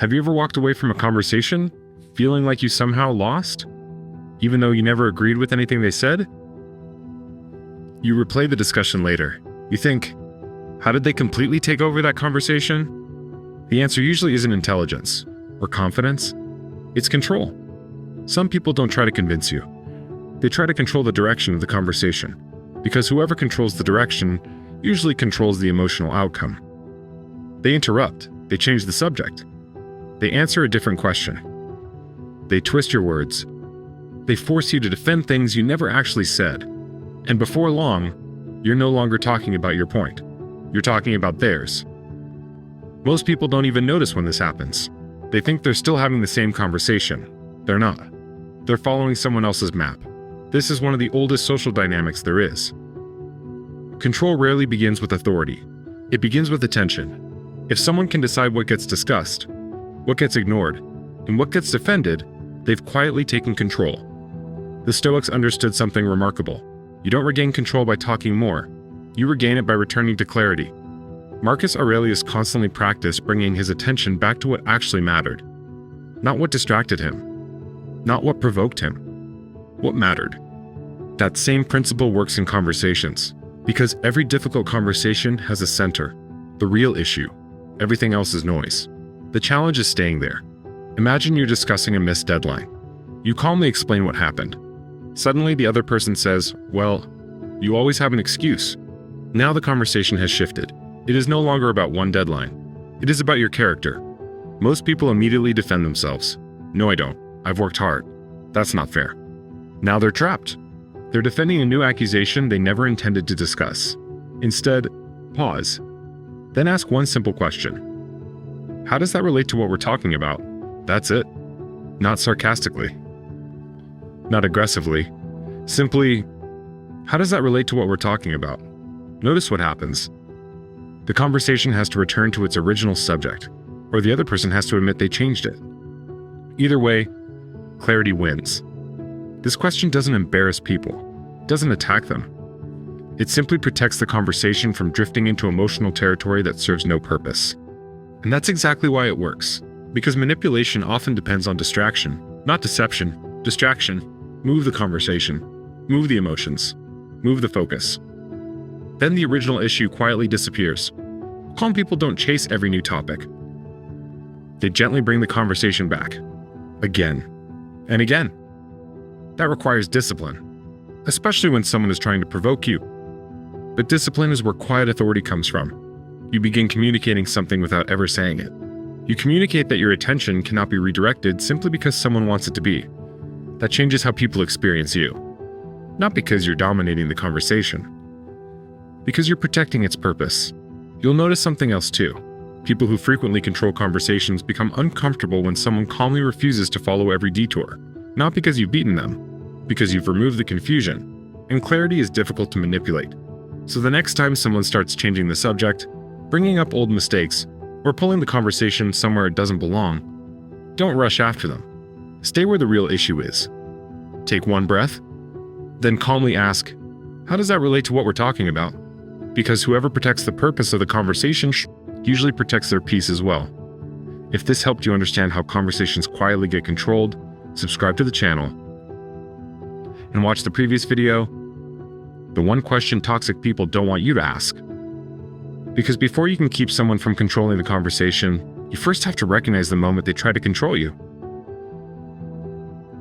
Have you ever walked away from a conversation feeling like you somehow lost, even though you never agreed with anything they said? You replay the discussion later. You think, how did they completely take over that conversation? The answer usually isn't intelligence or confidence. It's control. Some people don't try to convince you. They try to control the direction of the conversation, because whoever controls the direction usually controls the emotional outcome. They interrupt. They change the subject. They answer a different question. They twist your words. They force you to defend things you never actually said. And before long, you're no longer talking about your point. You're talking about theirs. Most people don't even notice when this happens. They think they're still having the same conversation. They're not. They're following someone else's map. This is one of the oldest social dynamics there is. Control rarely begins with authority. It begins with attention. If someone can decide what gets discussed, what gets ignored, and what gets defended, they've quietly taken control. The Stoics understood something remarkable. You don't regain control by talking more. You regain it by returning to clarity. Marcus Aurelius constantly practiced bringing his attention back to what actually mattered. Not what distracted him. Not what provoked him. What mattered. That same principle works in conversations, because every difficult conversation has a center, the real issue. Everything else is noise. The challenge is staying there. Imagine you're discussing a missed deadline. You calmly explain what happened. Suddenly the other person says, well, you always have an excuse. Now the conversation has shifted. It is no longer about one deadline. It is about your character. Most people immediately defend themselves. No, I don't. I've worked hard. That's not fair. Now they're trapped. They're defending a new accusation they never intended to discuss. Instead, pause. Then ask one simple question. How does that relate to what we're talking about? That's it. Not sarcastically. Not aggressively. Simply, how does that relate to what we're talking about? Notice what happens. The conversation has to return to its original subject, or the other person has to admit they changed it. Either way, clarity wins. This question doesn't embarrass people, doesn't attack them. It simply protects the conversation from drifting into emotional territory that serves no purpose. And that's exactly why it works. Because manipulation often depends on distraction, not deception. Distraction. Move the conversation. Move the emotions. Move the focus. Then the original issue quietly disappears. Calm people don't chase every new topic. They gently bring the conversation back. Again. And again. That requires discipline, especially when someone is trying to provoke you. But discipline is where quiet authority comes from. You begin communicating something without ever saying it. You communicate that your attention cannot be redirected simply because someone wants it to be. That changes how people experience you. Not because you're dominating the conversation. Because you're protecting its purpose. You'll notice something else too. People who frequently control conversations become uncomfortable when someone calmly refuses to follow every detour. Not because you've beaten them, because you've removed the confusion. And clarity is difficult to manipulate. So the next time someone starts changing the subject, bringing up old mistakes, or pulling the conversation somewhere it doesn't belong, don't rush after them. Stay where the real issue is. Take one breath, then calmly ask, how does that relate to what we're talking about? Because whoever protects the purpose of the conversation usually protects their peace as well. If this helped you understand how conversations quietly get controlled, subscribe to the channel and watch the previous video, the one question toxic people don't want you to ask. Because before you can keep someone from controlling the conversation, you first have to recognize the moment they try to control you.